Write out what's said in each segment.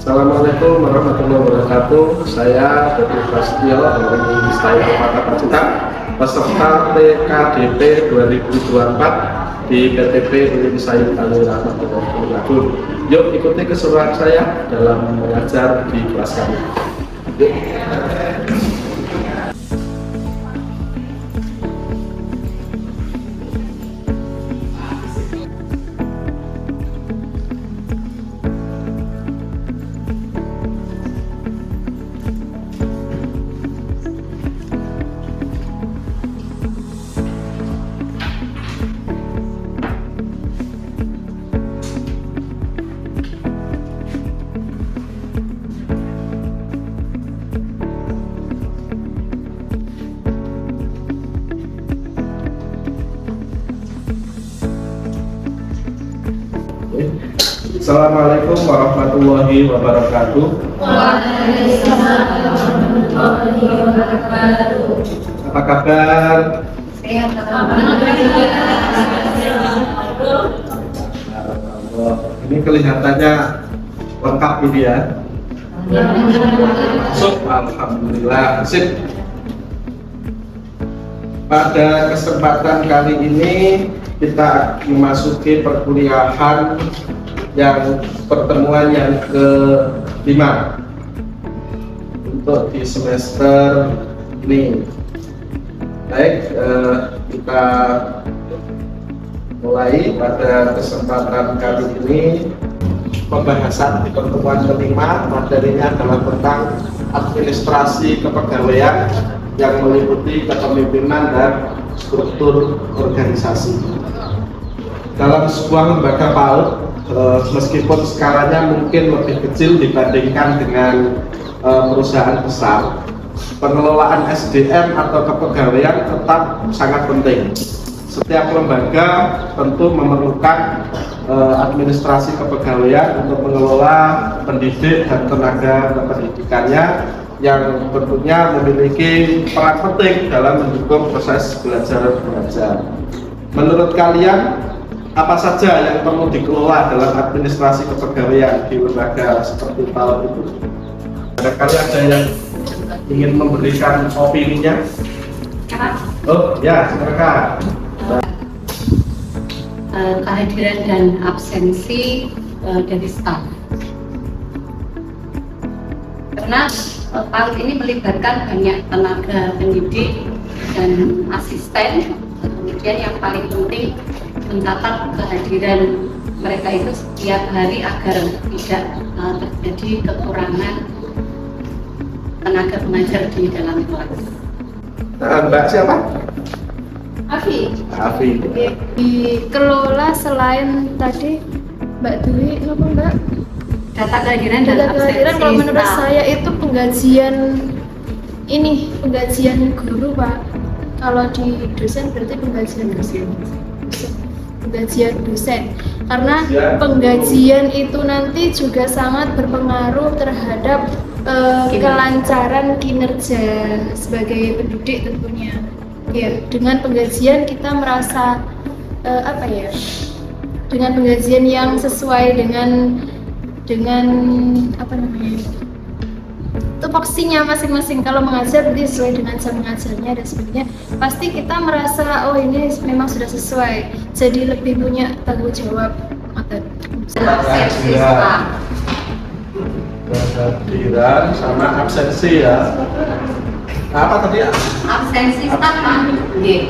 Assalamualaikum warahmatullahi wabarakatuh. Saya Dodi Prasetyo dari Staya Kota Pacitan, peserta TKDP 2024 di PTP Uin Sayyid Ali Rahmatullah Wabarakatuh. Yuk ikuti keseruan saya dalam mengajar di kelas kami. Yuk. Assalamualaikum warahmatullahi wabarakatuh. Waalaikumsalam warahmatullahi wabarakatuh. Apa kabar? Sehat, alhamdulillah. Ini kelihatannya lengkap ini ya. Alhamdulillah. Sip. Pada kesempatan kali ini kita memasuki perkuliahan yang pertemuan yang ke-5 untuk di semester ini. Baik, kita mulai pada kesempatan kali ini pembahasan di pertemuan ke-5. Materinya adalah tentang administrasi kepegawaian yang meliputi kepemimpinan dan struktur organisasi. Dalam sebuah lembaga PAUD, meskipun skalanya mungkin lebih kecil dibandingkan dengan perusahaan besar, pengelolaan SDM atau kepegawaian tetap sangat penting. Setiap lembaga tentu memerlukan administrasi kepegawaian untuk mengelola pendidik dan tenaga kependidikannya yang tentunya memiliki peran penting dalam mendukung proses belajar mengajar. Menurut kalian, apa saja yang perlu dikelola dalam administrasi kepegawaian di lembaga seperti PAUD itu? Barangkali ada yang ingin memberikan opininya? Oh ya, silakan. Kehadiran dan absensi dari staf. Karena PAUD ini melibatkan banyak tenaga pendidik dan asisten. Kemudian yang paling penting mencatat kehadiran mereka itu setiap hari agar tidak terjadi kekurangan tenaga pengajar di dalam kelas. Mbak siapa? Afi. Dikelola selain tadi Mbak Dwi, apa Mbak? Data kehadiran dan Data kehadiran kalau menurut staf. saya itu penggajian guru Pak. Kalau di dosen berarti penggajian dosen. Karena penggajian itu nanti juga sangat berpengaruh terhadap kelancaran kinerja sebagai pendidik tentunya. Ya, dengan penggajian kita merasa dengan penggajian yang sesuai dengan tupoksinya masing-masing. Kalau mengajar berarti sesuai dengan jam mengajarnya dan sebagainya. Pasti kita merasa oh ini memang sudah sesuai. Jadi lebih punya tanggung jawab. Kehadiran sama absensi ya. Apa tadi ya? Absensi staf Pak.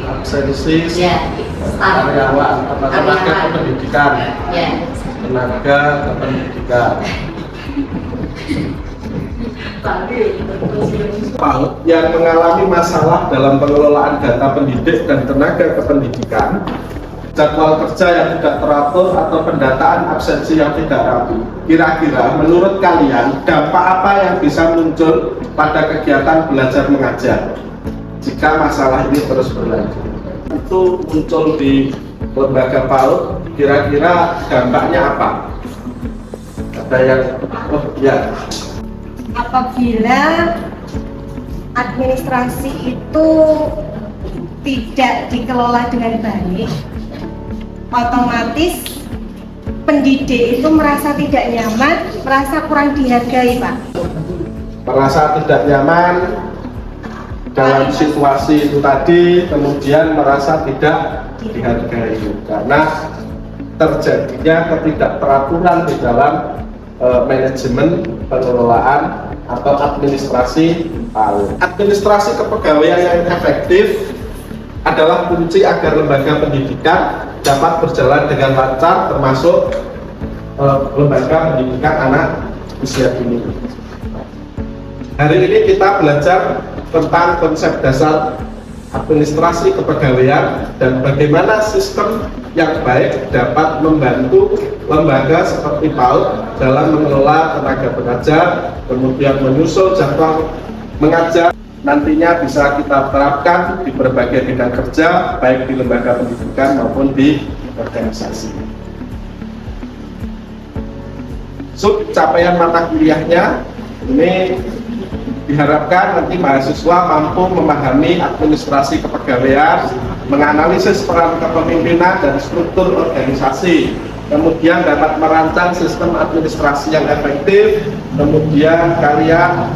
Absensi Staf. karyawan atau tenaga kependidikan. Ya. Tenaga kependidikan. PAUD yang mengalami masalah dalam pengelolaan data pendidik dan tenaga kependidikan, jadwal kerja yang tidak teratur atau pendataan absensi yang tidak rapi. Kira-kira menurut kalian dampak apa yang bisa muncul pada kegiatan belajar mengajar jika masalah ini terus berlanjut? Itu muncul di lembaga PAUD, kira-kira dampaknya apa? Ada yang apabila administrasi itu tidak dikelola dengan baik, otomatis pendidik itu merasa tidak nyaman, merasa kurang dihargai, Pak? Merasa tidak nyaman dalam situasi itu tadi, kemudian merasa tidak dihargai karena terjadinya ketidakteraturan di dalam manajemen pengelolaan atau administrasi PAUD. Administrasi kepegawaian yang efektif adalah kunci agar lembaga pendidikan dapat berjalan dengan lancar, termasuk lembaga pendidikan anak usia dini. Hari ini kita belajar tentang konsep dasar administrasi kepegawaian dan bagaimana sistem yang baik dapat membantu lembaga seperti PAUD dalam mengelola tenaga pengajar, kemudian menyusun jadwal mengajar. Nantinya bisa kita terapkan di berbagai bidang kerja, baik di lembaga pendidikan maupun di organisasi. Sub capaian mata kuliahnya ini diharapkan nanti mahasiswa mampu memahami administrasi kepegawaian, menganalisis peran kepemimpinan dan struktur organisasi, kemudian dapat merancang sistem administrasi yang efektif, kemudian kalian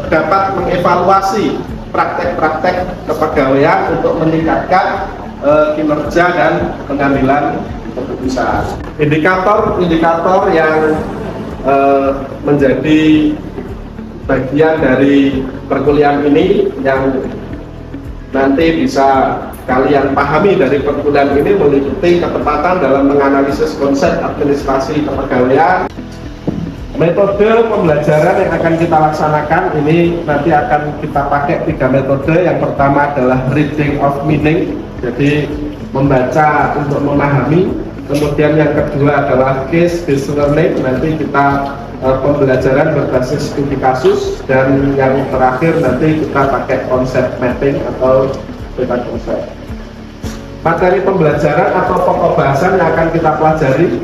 dapat mengevaluasi praktek-praktek kepegawaian untuk meningkatkan kinerja dan pengambilan keputusan. Indikator-indikator yang menjadi bagian dari perkuliahan ini yang nanti bisa kalian pahami dari perkuliahan ini meliputi ketepatan dalam menganalisis konsep administrasi kepegawaian. Metode pembelajaran yang akan kita laksanakan ini nanti akan kita pakai 3 metode. Yang pertama adalah reading of meaning, jadi membaca untuk memahami. Kemudian yang kedua adalah case based learning, nanti kita pembelajaran berbasis studi kasus. Dan yang terakhir nanti kita pakai konsep mapping atau peta konsep. Materi pembelajaran atau pokok bahasan yang akan kita pelajari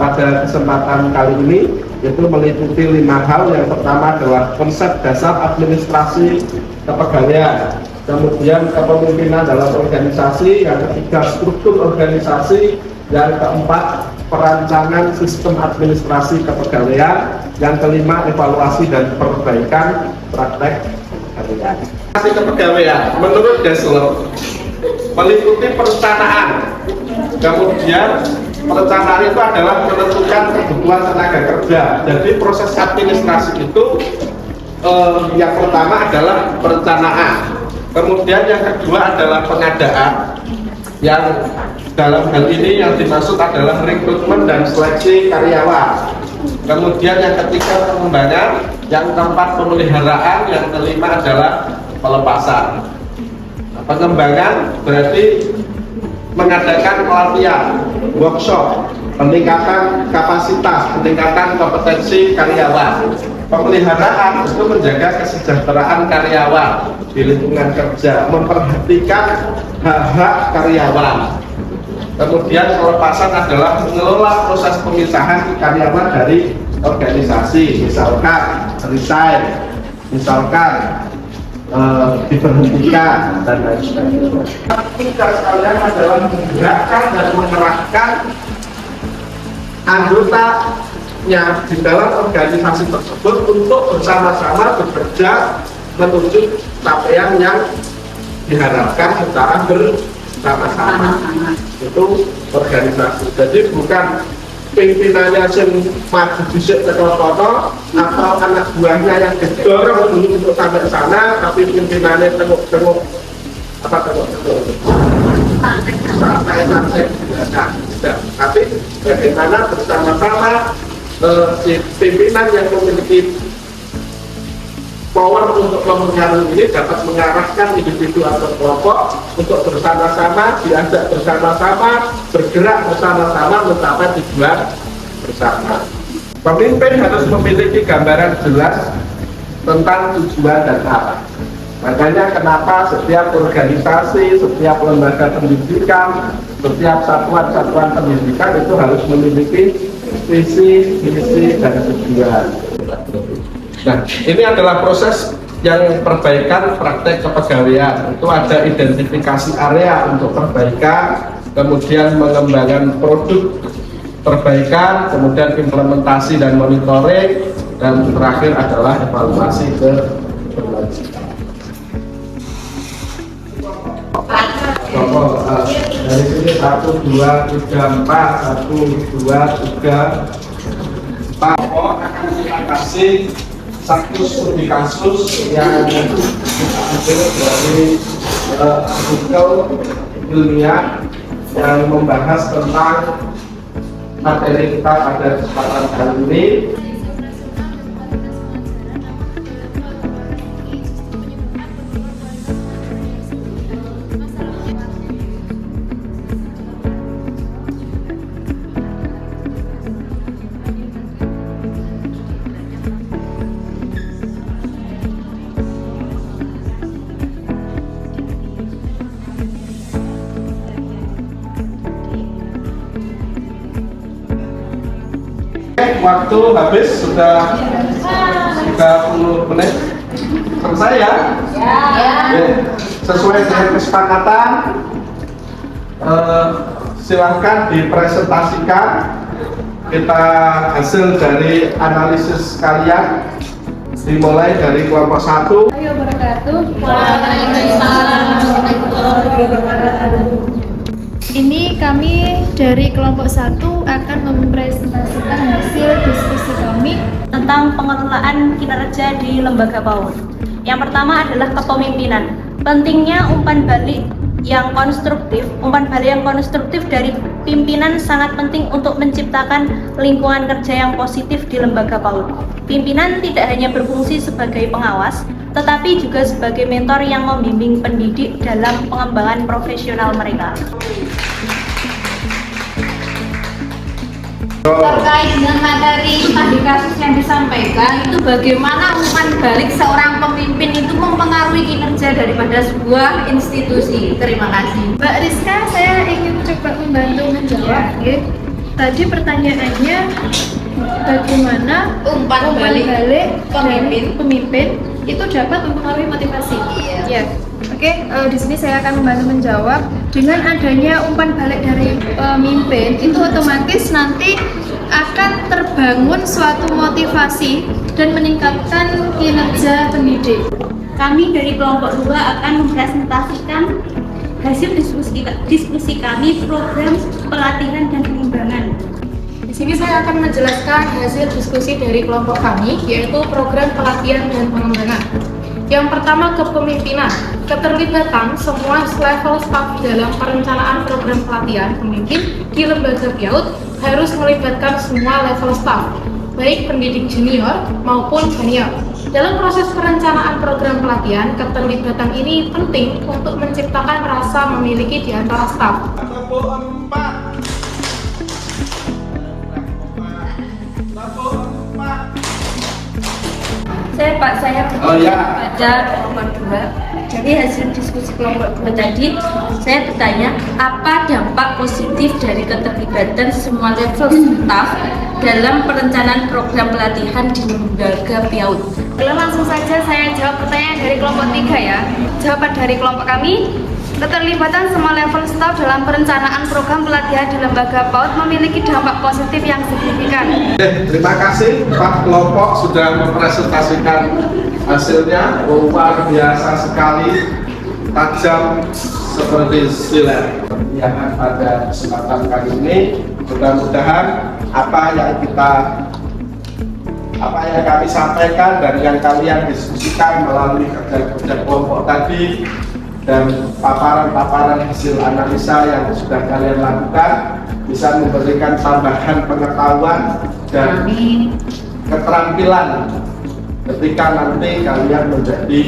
pada kesempatan kali ini itu meliputi 5 hal. Yang pertama adalah konsep dasar administrasi kepegawaian, kemudian kepemimpinan dalam organisasi, yang ketiga struktur organisasi, yang keempat perancangan sistem administrasi kepegawaian, yang kelima evaluasi dan perbaikan praktek kepegawaian. Administrasi kepegawaian menurut Dassler meliputi perencanaan, kemudian perencanaan itu adalah menentukan kebutuhan tenaga kerja. Jadi proses administrasi itu yang pertama adalah perencanaan, kemudian yang kedua adalah pengadaan, yang dalam hal ini yang dimaksud adalah rekrutmen dan seleksi karyawan, kemudian yang ketiga pengembangan, yang keempat pemeliharaan, yang kelima adalah pelepasan. Pengembangan berarti mengadakan pelatihan, workshop, peningkatan kapasitas, peningkatan kompetensi karyawan. Pemeliharaan itu menjaga kesejahteraan karyawan di lingkungan kerja, memperhatikan hak-hak karyawan. Kemudian pelepasan adalah mengelola proses pemisahan karyawan dari organisasi, misalkan resign, misalkan diberhentikan dan lain sebagainya. Tugas kalian adalah menggerakkan dan mengerahkan anggotanya di dalam organisasi tersebut untuk bersama-sama bekerja menuju capaian yang diharapkan secara bersama-sama. Itu organisasi. Jadi bukan pimpinannya yang maju bisik ke kono atau anak buahnya yang didorong dulu untuk sampai sana, tapi pimpinannya tengok-tengok santai-santai tapi bagaimana bersama-sama si pimpinan yang memiliki power untuk mempengaruhi ini dapat mengarahkan individu atau kelompok untuk bersama-sama, diajak bersama-sama, bergerak bersama-sama mencapai tujuan bersama. Pemimpin harus memiliki gambaran jelas tentang tujuan dan arah. Makanya kenapa setiap organisasi, setiap lembaga pendidikan, setiap satuan-satuan pendidikan itu harus memiliki visi, misi, dan tujuan. Nah, ini adalah proses yang perbaikan praktek kepegawaian. Itu ada identifikasi area untuk perbaikan, kemudian mengembangkan produk perbaikan, kemudian implementasi dan monitoring, dan terakhir adalah evaluasi keberlanjutan. Dari sini 1, 2, 3, 4, 1, 2, 3, 4 akan kita kasih satu studi kasus yang kita ambil dari artikel ilmiah yang membahas tentang materi kita pada kesempatan kali ini. Waktu habis sudah 30 menit. Selesai ya? Ya. Sesuai dengan kesepakatan, silahkan dipresentasikan kita hasil dari analisis kalian, dimulai dari kelompok 1. Ini kami dari kelompok 1 akan mempresentasikan hasil diskusi kami tentang pengelolaan kinerja di lembaga PAUD. Yang pertama adalah kepemimpinan. Pentingnya umpan balik yang konstruktif dari pimpinan sangat penting untuk menciptakan lingkungan kerja yang positif di lembaga PAUD. Pimpinan tidak hanya berfungsi sebagai pengawas, tetapi juga sebagai mentor yang membimbing pendidik dalam pengembangan profesional mereka. Terkait dengan materi studi kasus yang disampaikan, itu bagaimana umpan balik seorang pemimpin itu mempengaruhi kinerja daripada sebuah institusi. Terima kasih. Mbak Rizka, saya ingin coba membantu menjawab. Tadi pertanyaannya bagaimana Umpan balik pemimpin itu dapat mempengaruhi motivasi. Iya. Oke, di sini saya akan membantu menjawab. Dengan adanya umpan balik dari pemimpin, itu otomatis nanti akan terbangun suatu motivasi dan meningkatkan kinerja pendidik. Kami dari kelompok 2 akan mempresentasikan hasil diskusi kami program pelatihan dan pengembangan. Di sini saya akan menjelaskan hasil diskusi dari kelompok kami, yaitu program pelatihan dan pengembangan. Yang pertama, kepemimpinan. Keterlibatan semua level staf dalam perencanaan program pelatihan pemimpin di lembaga PIAUD harus melibatkan semua level staf, baik pendidik junior maupun senior. Dalam proses perencanaan program pelatihan, keterlibatan ini penting untuk menciptakan rasa memiliki di antara staf. Saya pada kelompok 2. Jadi hasil diskusi kelompok 2 tadi, saya bertanya apa dampak positif dari keterlibatan semua level staf dalam perencanaan program pelatihan di lembaga PIAUD. Langsung saja saya jawab pertanyaan dari kelompok 3 ya. Jawaban dari kelompok kami, keterlibatan semua level staf dalam perencanaan program pelatihan di lembaga PAUD memiliki dampak positif yang signifikan. Terima kasih, Pak kelompok sudah mempresentasikan hasilnya. Luar biasa sekali, tajam seperti silet. Yang pada kesempatan kali ini, mudah-mudahan apa yang kami sampaikan dan yang kalian diskusikan melalui kerja-kerja kelompok tadi dan paparan-paparan hasil analisa yang sudah kalian lakukan bisa memberikan tambahan pengetahuan dan keterampilan ketika nanti kalian menjadi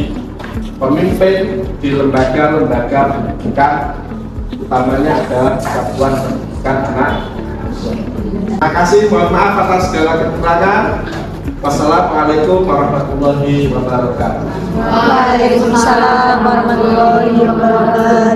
pemimpin di lembaga-lembaga pendidikan, utamanya adalah satuan pendidikan anak. Terima kasih, mohon maaf atas segala kekurangan. Wassalamualaikum warahmatullahi wabarakatuh. Waalaikumsalam warahmatullahi wabarakatuh.